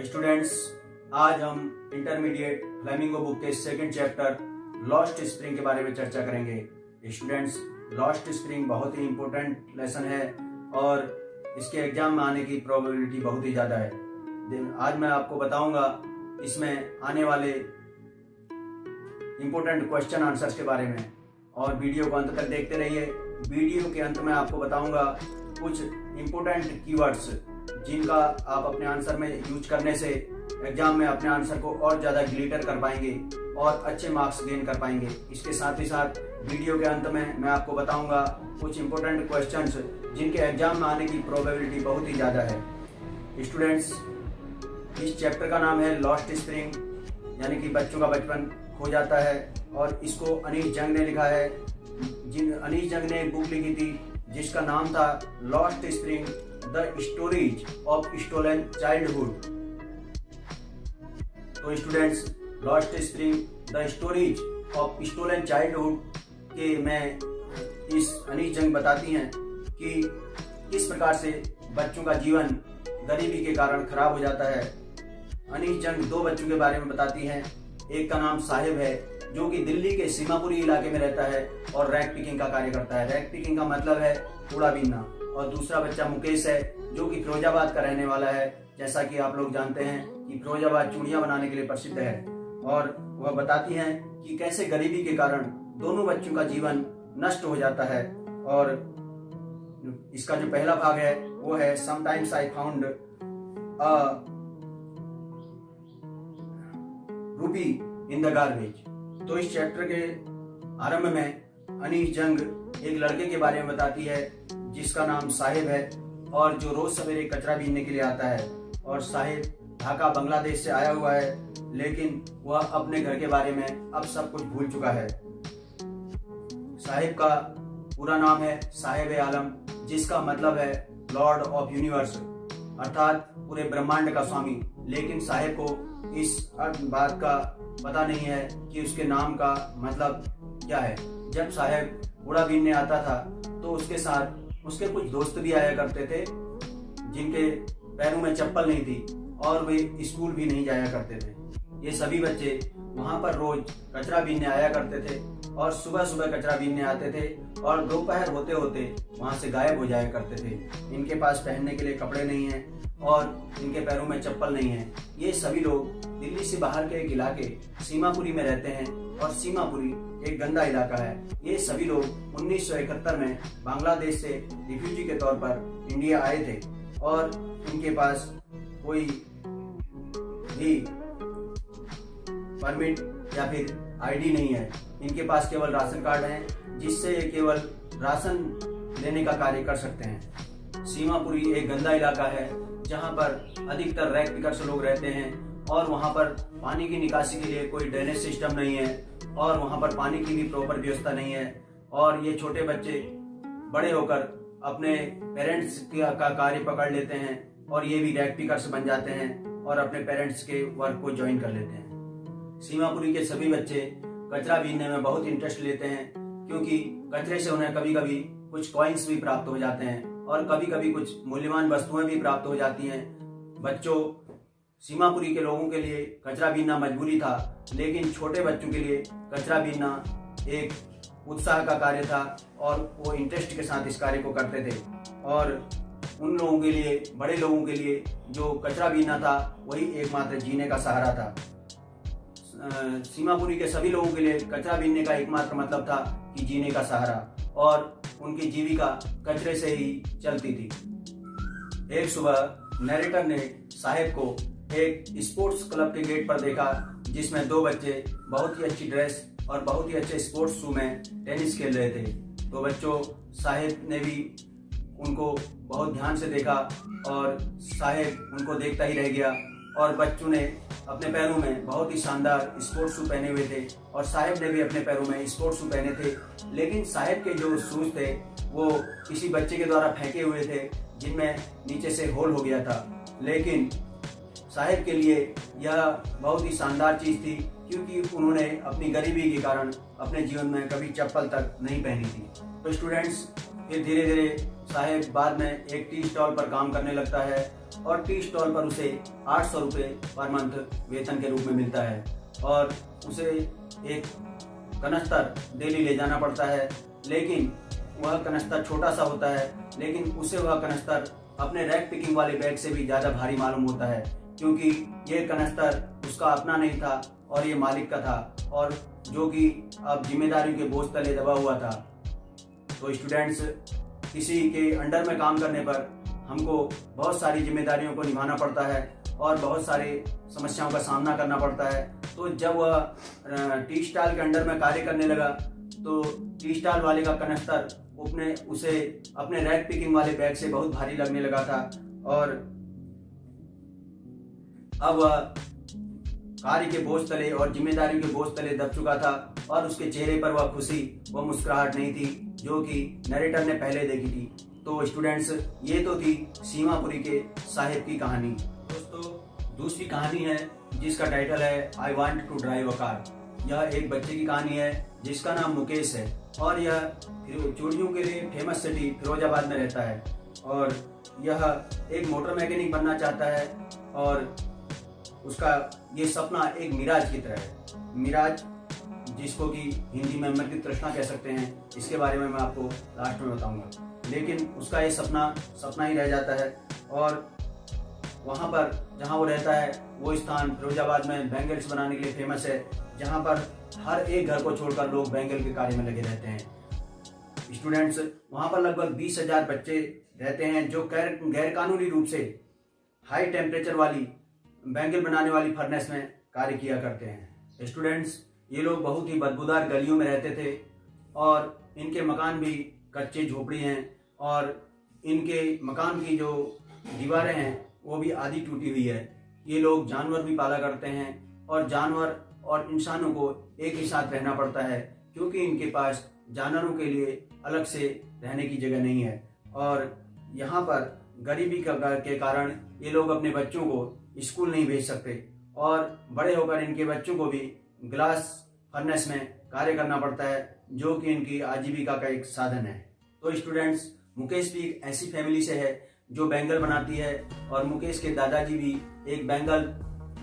Students, आज हम intermediate flamingo book के सेकंड चैप्टर लॉस्ट स्प्रिंग के बारे में चर्चा करेंगे। स्टूडेंट्स, लॉस्ट स्प्रिंग बहुत ही इंपॉर्टेंट लेसन है और इसके एग्जाम में आने की प्रोबेबिलिटी बहुत ही ज़्यादा है। आज मैं आपको बताऊंगा इसमें आने वाले इंपॉर्टेंट क्वेश्चन आंसर्स के बारे में, और वीडियो को अंत तक देखते रहिए। वीडियो के अंत में आपको बताऊंगा कुछ इंपॉर्टेंट कीवर्ड्स जिनका आप अपने आंसर में यूज करने से एग्जाम में अपने आंसर को और ज़्यादा ग्लिटर कर पाएंगे और अच्छे मार्क्स गेन कर पाएंगे। इसके साथ ही साथ वीडियो के अंत में मैं आपको बताऊंगा कुछ इंपॉर्टेंट क्वेश्चंस जिनके एग्जाम में आने की प्रोबेबिलिटी बहुत ही ज़्यादा है। स्टूडेंट्स, इस चैप्टर का नाम है लॉस्ट स्प्रिंग, यानी कि बच्चों का बचपन खो जाता है, और इसको अनीश जंग ने लिखा है। अनीश जंग ने एक बुक लिखी थी जिसका नाम था lost spring the stories of stolen childhood. तो students, lost spring the stories of stolen childhood के में इस अनीश जंग बताती हैं कि किस प्रकार से बच्चों का जीवन गरीबी के कारण खराब हो जाता है। अनीश जंग दो बच्चों के बारे में बताती हैं। एक का नाम साहिब है जो कि दिल्ली के सीमापुरी इलाके में रहता है और रैग पिकिंग का कार्य करता है। रैग पिकिंग का मतलब है कूड़ा बीनना। और दूसरा बच्चा मुकेश है जो कि फिरोजाबाद का रहने वाला है। जैसा कि आप लोग जानते हैं कि फिरोजाबाद चूड़ियां बनाने के लिए प्रसिद्ध है, और वह बताती हैं कि कैसे गरीबी के कारण दोनों बच्चों का जीवन नष्ट हो जाता है। और इसका जो पहला भाग है वो है समटाइम्स आई फाउंड अ रूपी इन द गार्बेज। तो इस चैप्टर के आरंभ में अनीश जंग एक लड़के के बारे में बताती है जिसका नाम साहिब है और जो रोज सवेरे कचरा बीनने के लिए आता है। और साहिब ढाका बांग्लादेश से आया हुआ है, लेकिन वह अपने घर के बारे में अब सब कुछ भूल चुका है। साहिब का पूरा नाम है साहिब आलम, जिसका मतलब है लॉर्ड ऑफ यूनिवर्स, अर्थात पूरे ब्रह्मांड का स्वामी। लेकिन साहिब को इस बात का पता नहीं है कि उसके नाम का मतलब क्या है। जब साहिब कूड़ा बीनने आता था तो उसके साथ उसके कुछ दोस्त भी आया करते थे जिनके पैरों में चप्पल नहीं थी और वे स्कूल भी नहीं जाया करते थे। ये सभी बच्चे वहां पर रोज कचरा बीनने आया करते थे और सुबह सुबह कचरा बीनने आते थे और दोपहर होते होते वहां से गायब हो जाया करते थे। इनके पास पहनने के लिए कपड़े नहीं हैं और इनके पैरों में चप्पल नहीं है। ये सभी लोग दिल्ली से बाहर के एक इलाके सीमापुरी में रहते हैं, और सीमापुरी एक गंदा इलाका है। ये सभी लोग 1971 में बांग्लादेश से रिफ्यूजी के तौर पर इंडिया आए थे, और इनके पास कोई भी परमिट या फिर आईडी नहीं है। इनके पास केवल राशन कार्ड है जिससे ये केवल राशन लेने का कार्य कर सकते हैं। सीमापुरी एक गंदा इलाका है जहां पर अधिकतर रैग पिकर्स लोग रहते हैं, और वहां पर पानी की निकासी के लिए कोई ड्रेनेज सिस्टम नहीं है, और वहां पर पानी की भी प्रॉपर व्यवस्था नहीं है। और ये छोटे बच्चे बड़े होकर अपने पेरेंट्स का कार्य पकड़ लेते हैं और ये भी रैग पिकर्स बन जाते हैं और अपने पेरेंट्स के वर्क को ज्वाइन कर लेते हैं। सीमापुरी के सभी बच्चे कचरा बीनने में बहुत इंटरेस्ट लेते हैं, क्योंकि कचरे से उन्हें कभी कभी कुछ कॉइन्स भी प्राप्त हो जाते हैं और कभी कभी कुछ मूल्यवान वस्तुएं भी प्राप्त हो जाती हैं। बच्चों, सीमापुरी के लोगों के लिए कचरा बीनना मजबूरी था, लेकिन छोटे बच्चों के लिए कचरा बीनना एक उत्साह का कार्य था और वो इंटरेस्ट के साथ इस कार्य को करते थे। और उन लोगों के लिए, बड़े लोगों के लिए जो कचरा बीनना था वही एकमात्र जीने का सहारा था। सीमापुरी के सभी लोगों के लिए कचरा बीनने का एकमात्र मतलब था कि जीने का सहारा, और उनकी जीविका कचरे से ही चलती थी। एक सुबह नरेटर ने साहिब को एक स्पोर्ट्स क्लब के गेट पर देखा जिसमें दो बच्चे बहुत ही अच्छी ड्रेस और बहुत ही अच्छे स्पोर्ट्स शू में टेनिस खेल रहे थे। तो बच्चों, साहिब ने भी उनको बहुत ध्यान से देखा और साहिब उनको देखता ही रह गया। और बच्चों ने अपने पैरों में बहुत ही शानदार स्पोर्ट्स शू पहने हुए थे और साहिब ने भी अपने पैरों में स्पोर्ट्स शू पहने थे। लेकिन साहिब के जो शूज थे वो किसी बच्चे के द्वारा फेंके हुए थे जिनमें नीचे से होल हो गया था। लेकिन साहिब के लिए यह बहुत ही शानदार चीज थी, क्योंकि उन्होंने अपनी गरीबी के कारण अपने जीवन में कभी चप्पल तक नहीं पहनी थी। तो स्टूडेंट्स, फिर धीरे धीरे साहेब बाद में एक टी स्टॉल पर काम करने लगता है और टी स्टॉल पर उसे 800 रुपये पर मंथ वेतन के रूप में मिलता है और उसे एक कनस्तर डेली ले जाना पड़ता है। लेकिन वह कनस्तर छोटा सा होता है, लेकिन उसे वह कनस्तर अपने रैक पिकिंग वाले बैग से भी ज़्यादा भारी मालूम होता है, क्योंकि ये कनस्तर उसका अपना नहीं था और ये मालिक का था, और जो कि अब जिम्मेदारियों के बोझ तले दबा हुआ था। तो स्टूडेंट्स, किसी के अंडर में काम करने पर हमको बहुत सारी जिम्मेदारियों को निभाना पड़ता है और बहुत सारी समस्याओं का सामना करना पड़ता है। तो जब वह टी स्टॉल के अंडर में कार्य करने लगा तो टी स्टॉल वाले का कनस्तर उसे अपने रैक पिकिंग वाले बैग से बहुत भारी लगने लगा था और अब वह कार्य के बोझ तले और जिम्मेदारियों के बोझ तले दब चुका था और उसके चेहरे पर वह खुशी, वह मुस्कुराहट नहीं थी जो कि नरेटर ने पहले देखी थी। तो स्टूडेंट्स, ये तो थी सीमापुरी के साहिब की कहानी। दोस्तों, दूसरी कहानी है जिसका टाइटल है I want to drive a car. यह एक बच्चे की कहानी है जिसका नाम मुकेश है और यह चूड़ियों के लिए फेमस सिटी फिरोजाबाद में रहता है और यह एक मोटर मैकेनिक बनना चाहता है और उसका ये सपना एक मिराज की तरह है। मिराज, जिसको कि हिंदी में अमर की तृष्णा कह सकते हैं, इसके बारे में मैं आपको लास्ट में बताऊंगा। लेकिन उसका ये सपना ही रह जाता है और वहाँ पर जहाँ वो रहता है वो स्थान फिरोजाबाद में बैंगल्स बनाने के लिए फेमस है, जहाँ पर हर एक घर को छोड़कर लोग बैंगल के कार्य में लगे रहते हैं। स्टूडेंट्स, वहाँ पर लगभग 20,000 बच्चे रहते हैं जो गैर कानूनी रूप से हाई टेम्परेचर वाली बैंगल बनाने वाली फर्नेस में कार्य किया करते हैं। स्टूडेंट्स, ये लोग बहुत ही बदबूदार गलियों में रहते थे और इनके मकान भी कच्चे झोपड़ी हैं और इनके मकान की जो दीवारें हैं वो भी आधी टूटी हुई है। ये लोग जानवर भी पाला करते हैं और जानवर और इंसानों को एक ही साथ रहना पड़ता है, क्योंकि इनके पास जानवरों के लिए अलग से रहने की जगह नहीं है। और यहाँ पर गरीबी के कारण ये लोग अपने बच्चों को स्कूल नहीं भेज सकते और बड़े होकर इनके बच्चों को भी ग्लास फर्नेस में कार्य करना पड़ता है, जो कि इनकी आजीविका का एक साधन है। तो स्टूडेंट्स, मुकेश भी एक ऐसी फैमिली से है जो बैंगल बनाती है और मुकेश के दादाजी भी एक बैंगल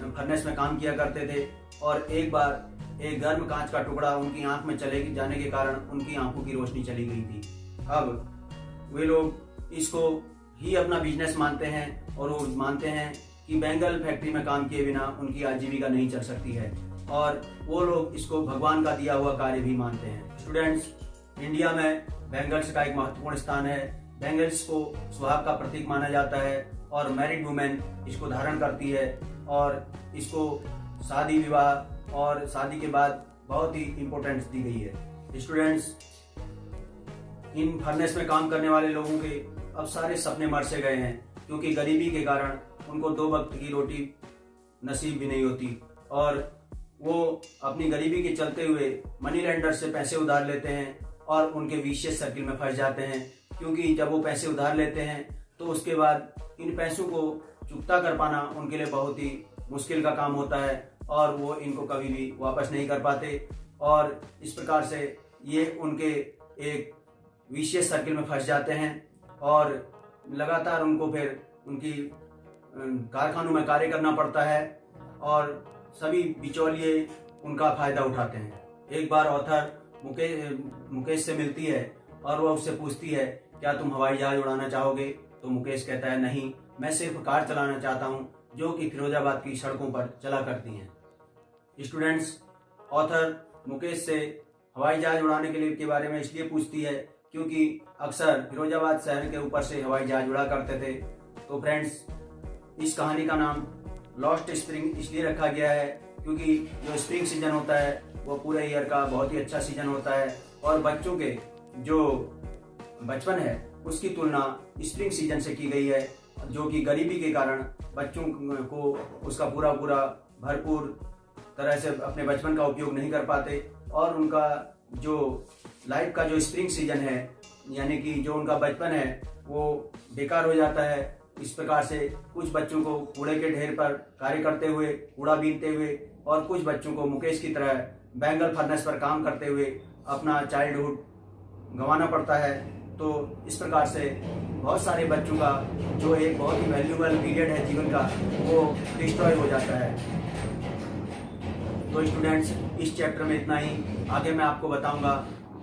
फर्नेस में काम किया करते थे और एक बार एक गर्म कांच का टुकड़ा उनकी आंख में चले जाने के कारण उनकी आंखों की रोशनी चली गई थी। अब वे लोग इसको ही अपना बिजनेस मानते हैं और वो मानते हैं कि बैंगल फैक्ट्री में काम किए बिना उनकी आजीविका नहीं चल सकती है और वो लोग इसको भगवान का दिया हुआ कार्य भी मानते हैं। स्टूडेंट्स, इंडिया में बैंगल्स का एक महत्वपूर्ण स्थान है। बैंगल्स को सुहाग का प्रतीक माना जाता है और मैरिड वुमेन इसको धारण करती है और इसको शादी विवाह और शादी के बाद बहुत ही इम्पोर्टेंस दी गई है। स्टूडेंट्स, इन फर्नेस में काम करने वाले लोगों के अब सारे सपने मर से गए हैं, क्योंकि गरीबी के कारण उनको 2 वक्त की रोटी नसीब भी नहीं होती और वो अपनी गरीबी के चलते हुए मनी लेंडर से पैसे उधार लेते हैं और उनके विशियस सर्किल में फंस जाते हैं, क्योंकि जब वो पैसे उधार लेते हैं तो उसके बाद इन पैसों को चुकता कर पाना उनके लिए बहुत ही मुश्किल का काम होता है और वो इनको कभी भी वापस नहीं कर पाते और इस प्रकार से ये उनके एक विशियस सर्किल में फंस जाते हैं और लगातार उनको फिर उनकी कारखानों में कार्य करना पड़ता है और सभी बिचौलिए उनका फायदा उठाते हैं। एक बार ऑथर मुकेश से मिलती है और वह उससे पूछती है, क्या तुम हवाई जहाज उड़ाना चाहोगे? तो मुकेश कहता है, नहीं, मैं सिर्फ कार चलाना चाहता हूँ जो कि फिरोजाबाद की सड़कों पर चला करती हैं। स्टूडेंट्स, ऑथर मुकेश से हवाई जहाज उड़ाने के बारे में इसलिए पूछती है क्योंकि अक्सर फिरोजाबाद शहर के ऊपर से हवाई जहाज उड़ा करते थे। तो फ्रेंड्स, इस कहानी का नाम लॉस्ट स्प्रिंग इसलिए रखा गया है क्योंकि जो स्प्रिंग सीजन होता है वो पूरे ईयर का बहुत ही अच्छा सीजन होता है और बच्चों के जो बचपन है उसकी तुलना स्प्रिंग सीजन से की गई है, जो कि गरीबी के कारण बच्चों को उसका पूरा भरपूर तरह से अपने बचपन का उपयोग नहीं कर पाते और उनका जो लाइफ का जो स्प्रिंग सीजन है, यानी कि जो उनका बचपन है, वो बेकार हो जाता है। इस प्रकार से कुछ बच्चों को कूड़े के ढेर पर कार्य करते हुए, कूड़ा बीनते हुए और कुछ बच्चों को मुकेश की तरह बैंगल फर्नेस पर काम करते हुए अपना चाइल्डहुड गंवाना पड़ता है तो इस प्रकार से बहुत सारे बच्चों का जो एक बहुत ही वैल्यूबल पीरियड है जीवन का, वो डिस्ट्रॉय हो जाता है। तो स्टूडेंट्स, इस चैप्टर में इतना ही। आगे मैं आपको बताऊंगा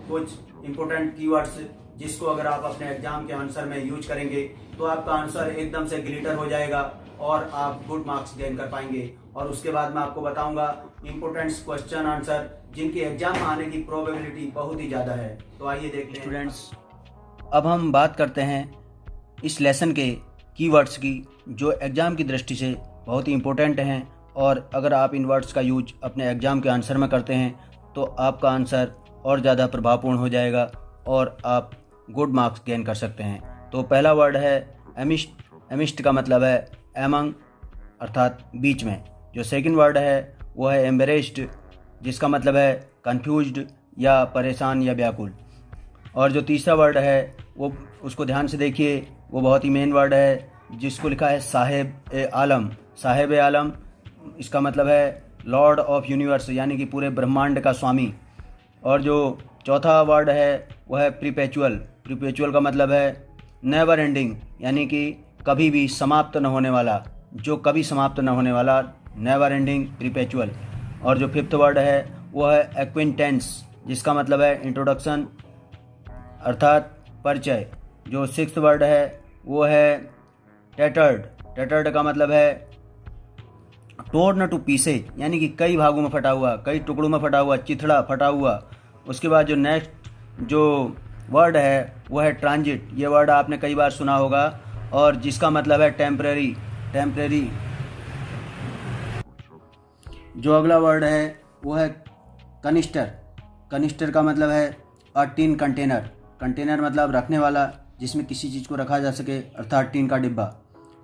कुछ इंपॉर्टेंट कीवर्ड्स जिसको अगर आप अपने एग्जाम के आंसर में यूज करेंगे तो आपका आंसर एकदम से ग्लिटर हो जाएगा और आप गुड मार्क्स गेन कर पाएंगे। और उसके बाद मैं आपको बताऊंगा इंपॉर्टेंट क्वेश्चन आंसर जिनके एग्जाम में आने की प्रोबेबिलिटी बहुत ही ज़्यादा है। तो आइए देखते हैं स्टूडेंट्स, अब हम बात करते हैं इस लेसन के कीवर्ड्स की जो एग्ज़ाम की दृष्टि से बहुत ही इम्पोर्टेंट हैं, और अगर आप इन वर्ड्स का यूज अपने एग्ज़ाम के आंसर में करते हैं तो आपका आंसर और ज़्यादा प्रभावपूर्ण हो जाएगा और आप गुड मार्क्स गेन कर सकते हैं। तो पहला वर्ड है एमिस्ट। एमिस्ट का मतलब है एमंग अर्थात बीच में। जो सेकंड वर्ड है वो है एम्बेरेस्ड, जिसका मतलब है कंफ्यूज्ड या परेशान या व्याकुल। और जो तीसरा वर्ड है वो उसको ध्यान से देखिए, वो बहुत ही मेन वर्ड है जिसको लिखा है साहेब ए आलम। साहेब ए आलम इसका मतलब है लॉर्ड ऑफ यूनिवर्स, यानी कि पूरे ब्रह्मांड का स्वामी। और जो चौथा वर्ड है वह है प्रीपेचुअल। प्रीपेचुअल का मतलब है नेवर एंडिंग, यानी कि कभी भी समाप्त न होने वाला, जो कभी समाप्त न होने वाला, नेवर एंडिंग प्रीपेचुअल। और जो फिफ्थ वर्ड है वो है एक्विंटेंस, जिसका मतलब है इंट्रोडक्शन अर्थात परिचय। जो सिक्स्थ वर्ड है वो है टेटर्ड। टेटर्ड का मतलब है टोर्न टू पीसेज, यानी कि कई भागों में फटा हुआ, कई टुकड़ों में फटा हुआ, चिथड़ा फटा हुआ। उसके बाद जो नेक्स्ट जो वर्ड है वो है ट्रांजिट। ये वर्ड आपने कई बार सुना होगा और जिसका मतलब है टेम्परेरी। टेम्परेरी। जो अगला वर्ड है वो है कनिस्टर। कनिस्टर का मतलब है अ टीन कंटेनर। कंटेनर मतलब रखने वाला, जिसमें किसी चीज़ को रखा जा सके, अर्थात टीन का डिब्बा।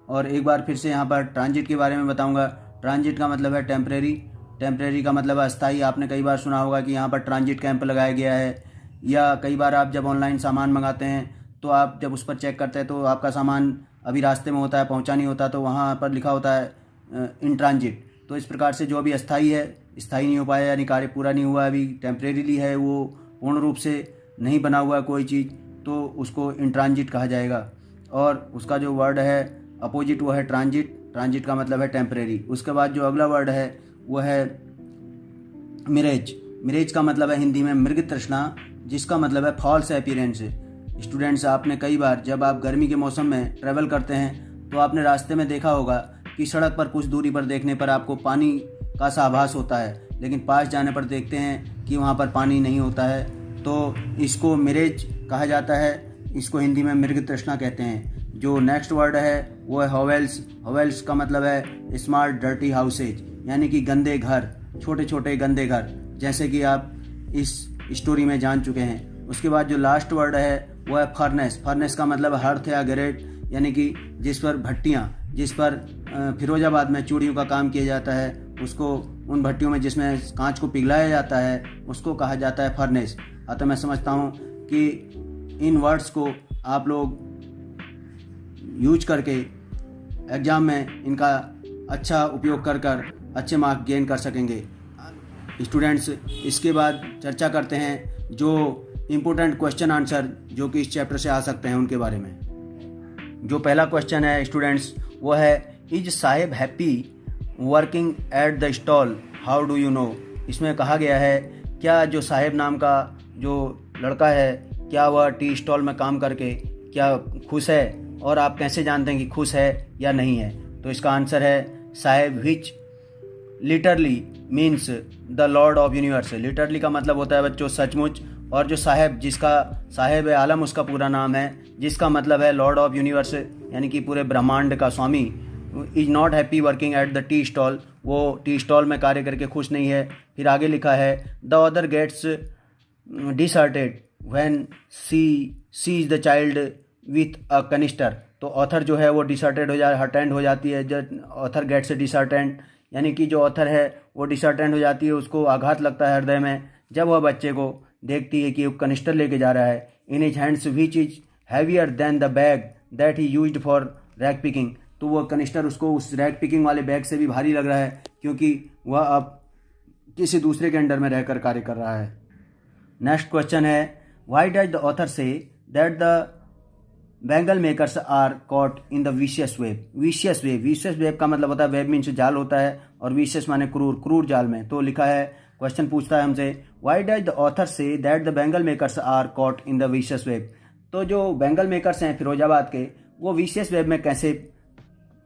और एक बार फिर से यहाँ पर ट्रांजिट के बारे में बताऊँगा। ट्रांजिट का मतलब है टेम्परेरी। टेम्परेरी का मतलब है अस्थाई। आपने कई बार सुना होगा कि यहाँ पर ट्रांजिट कैंप लगाया गया है, या कई बार आप जब ऑनलाइन सामान मंगाते हैं तो आप जब उस पर चेक करते हैं तो आपका सामान अभी रास्ते में होता है, पहुँचा नहीं होता, तो वहाँ पर लिखा होता है इन ट्रांजिट। तो इस प्रकार से जो भी अस्थाई है, स्थायी नहीं हो पाया यानी कार्य पूरा नहीं हुआ, अभी टेम्परेरीली है, वो पूर्ण रूप से नहीं बना हुआ कोई चीज़, तो उसको इन ट्रांजिट कहा जाएगा। और उसका जो वर्ड है अपोजिट वो है ट्रांजिट। ट्रांजिट का मतलब है टेम्परेरी। उसके बाद जो अगला वर्ड है वो है मिरेज। मिरेज का मतलब है हिंदी में मृग तृष्णा, जिसका मतलब है फॉल्स अपीयरेंस। स्टूडेंट्स, आपने कई बार जब आप गर्मी के मौसम में ट्रैवल करते हैं तो आपने रास्ते में देखा होगा कि सड़क पर कुछ दूरी पर देखने पर आपको पानी का सा आभास होता है, लेकिन पास जाने पर देखते हैं कि वहाँ पर पानी नहीं होता है। तो इसको मिरेज कहा जाता है, इसको हिंदी में मृग तृष्णा कहते हैं। जो नेक्स्ट वर्ड है वो है होवेल्स। होवेल्स का मतलब है स्मॉल डर्टी हाउसेज, यानी कि गंदे घर, छोटे छोटे गंदे घर, जैसे कि आप इस स्टोरी में जान चुके हैं। उसके बाद जो लास्ट वर्ड है वो है फर्नेस। फर्नेस का मतलब हर्थ या ग्रेट, यानी कि जिस पर भट्टियाँ, जिस पर फिरोजाबाद में चूड़ियों का काम किया जाता है, उसको उन भट्टियों में जिसमें कांच को पिघलाया जाता है उसको कहा जाता है फर्नेस। अतः मैं समझता हूँ कि इन वर्ड्स को आप लोग यूज करके एग्ज़ाम में इनका अच्छा उपयोग कर अच्छे मार्क गेन कर सकेंगे। स्टूडेंट्स, इसके बाद चर्चा करते हैं जो इम्पोर्टेंट क्वेश्चन आंसर जो कि इस चैप्टर से आ सकते हैं उनके बारे में। जो पहला क्वेश्चन है स्टूडेंट्स वो है is Saheb happy working at the stall, how do you know. इसमें कहा गया है क्या जो साहेब नाम का जो लड़का है क्या वह टी स्टॉल में काम करके क्या खुश है, और आप कैसे जानते हैं कि खुश है या नहीं है। तो इसका आंसर है Saheb which literally means the lord of universe. Literally का मतलब होता है बच्चों सचमुच, और जो साहेब, जिसका साहेब आलम उसका पूरा नाम है, जिसका मतलब है लॉर्ड ऑफ यूनिवर्स, यानी कि पूरे ब्रह्मांड का स्वामी। Is not happy working at the tea stall, वो टी स्टॉल में कार्य करके खुश नहीं है। फिर आगे लिखा है the other gets deserted when she is the child with a canister. तो ऑथर जो है वो डिसर्टेड हर्टेंड हो जाती है। जब ऑथर गेट से डिसर्टेंड, यानी कि जो ऑथर है वो डिसर्टेंड हो जाती है, उसको आघात लगता है हृदय में जब वह बच्चे को देखती है कि वो कनिस्टर लेके जा रहा है। In his hands which is heavier than the bag that he used for rag picking. तो वो कनिस्टर उसको उस रैक पिकिंग वाले बैग से भी भारी लग रहा है, क्योंकि वह अब किसी दूसरे के अंडर में रहकर कार्य कर रहा है। नेक्स्ट क्वेश्चन है why does the author say that the bangle makers are caught in the vicious web. Vicious web का मतलब होता है, वेब मीन्स जाल होता है, और विशियस माने क्रूर जाल में। तो लिखा है, क्वेश्चन पूछता है हमसे, why does the author say that the bangle makers are caught in the vicious web. तो जो बेंगल मेकर्स हैं फिरोजाबाद के, वो विशियस वेब में कैसे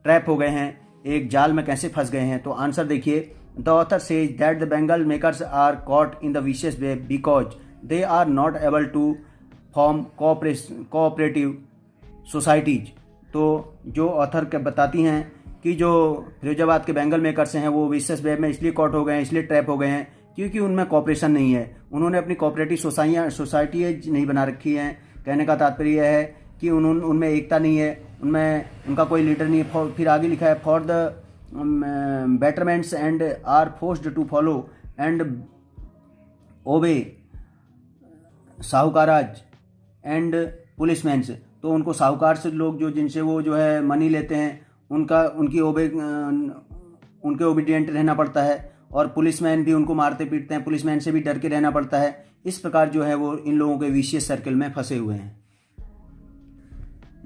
ट्रैप हो गए हैं, एक जाल में कैसे फंस गए हैं। तो आंसर देखिए, the author says that the bangle makers are caught in the vicious web because they are not able to form cooperative societies. तो जो ऑथर के बताती हैं कि जो फिरोजाबाद के बेंगल मेकर्स हैं वो विशियस वेब में इसलिए कॉट हो गए हैं, इसलिए ट्रैप हो गए हैं क्योंकि उनमें कॉपरेशन नहीं है, उन्होंने अपनी कोऑपरेटिव सोसाइटी नहीं बना रखी हैं। कहने का तात्पर्य यह है कि उनमें एकता नहीं है, उनमें उनका कोई लीडर नहीं है। फिर आगे लिखा है, for the betterments and are forced to follow and obey साहूकाराज एंड पुलिसमैन्स। तो उनको साहूकार से लोग जिनसे वो है मनी लेते हैं, उनके ओबीडियंट रहना पड़ता है, और पुलिसमैन भी उनको मारते पीटते हैं, पुलिसमैन से भी डर के रहना पड़ता है। इस प्रकार जो है वो इन लोगों के विशियस सर्कल में फंसे हुए हैं।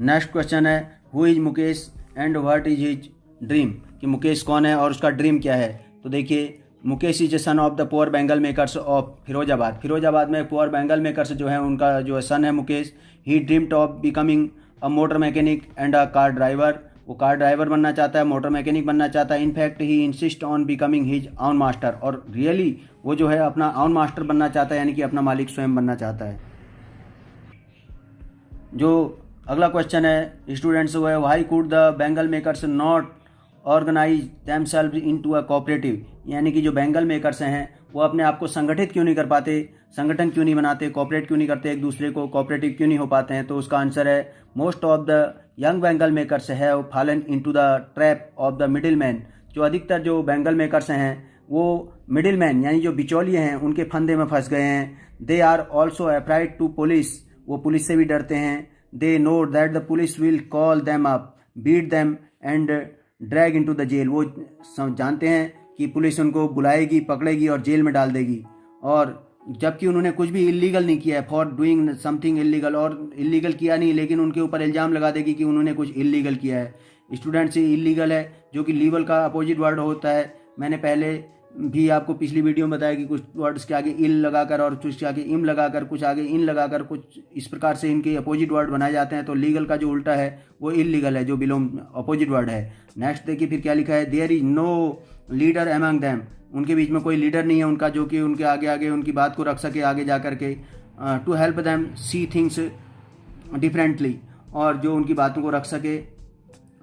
नेक्स्ट क्वेश्चन है, who is Mukesh and what is his dream, कि मुकेश कौन है और उसका ड्रीम क्या है। तो देखिए, Mukesh is a son of the poor Bengal makers of Firozabad में पुअर बेंगल मेकर्स जो है उनका जो सन है Mukesh. He dreamed of becoming a motor mechanic and a car driver. वो कार ड्राइवर बनना चाहता है, मोटर मैकेनिक बनना चाहता है। In fact he insist on becoming his own master, और रियली वो जो है अपना ऑन मास्टर बनना चाहता है, यानी कि अपना मालिक स्वयं बनना चाहता है। जो अगला क्वेश्चन है स्टूडेंट्स, वो है, why could the bangle makers not organise themselves into a cooperative, यानी कि जो बेंगल मेकर्स हैं वो अपने आप को संगठित क्यों नहीं कर पाते, संगठन क्यों नहीं बनाते, कोऑपरेट क्यों नहीं करते एक दूसरे को, कोऑपरेटिव क्यों नहीं हो पाते हैं। तो उसका आंसर है, most of the young Bengal makers have fallen into the trap of the middle man. जो अधिकतर जो बेंगल मेकर्स हैं वो मिडिल मैन यानी जो बिचौलिए हैं उनके फंदे में फंस गए हैं। They are also afraid to police, वो पुलिस से भी डरते हैं। They know that the police will call them up, beat them and drag into the jail. वो जानते हैं कि पुलिस उनको बुलाएगी, पकड़ेगी और जेल में डाल देगी, और जबकि उन्होंने कुछ भी इलीगल नहीं किया है, फॉर डूइंग समथिंग इलीगल, और इलीगल किया नहीं, लेकिन उनके ऊपर इल्ज़ाम लगा देगी कि उन्होंने कुछ इलीगल किया है। स्टूडेंट से इलीगल है जो कि लीगल का अपोजिट वर्ड होता है। मैंने पहले भी आपको पिछली वीडियो में बताया कि कुछ वर्ड्स के आगे इल लगाकर और कुछ के आगे इम लगाकर, कुछ आगे इन लगाकर, कुछ इस प्रकार से इनके अपोजिट वर्ड बनाए जाते हैं। तो लीगल का जो उल्टा है वो इलीगल है, जो बिलोंग अपोजिट वर्ड है। नेक्स्ट देखिए फिर क्या लिखा है, there is no leader among them, उनके बीच में कोई लीडर नहीं है उनका जो कि उनके आगे आगे उनकी बात को रख सके आगे जा करके। To help them see things differently, और जो उनकी बातों को रख सके,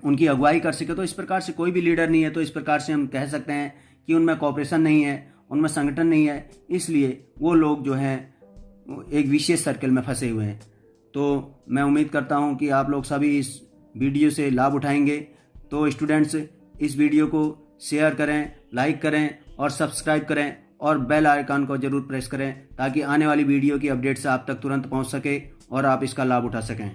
उनकी अगुवाई कर सके। तो इस प्रकार से कोई भी लीडर नहीं है, तो इस प्रकार से हम कह सकते हैं कि उनमें कॉपरेशन नहीं है, उनमें संगठन नहीं है, इसलिए वो लोग जो हैं एक विशेष सर्कल में फंसे हुए हैं। तो मैं उम्मीद करता हूं कि आप लोग सभी इस वीडियो से लाभ उठाएंगे। तो स्टूडेंट्स इस वीडियो को शेयर करें, लाइक करें और सब्सक्राइब करें, और बेल आइकन को जरूर प्रेस करें ताकि आने वाली वीडियो की अपडेट्स आप तक तुरंत पहुंच सके और आप इसका लाभ उठा सकें।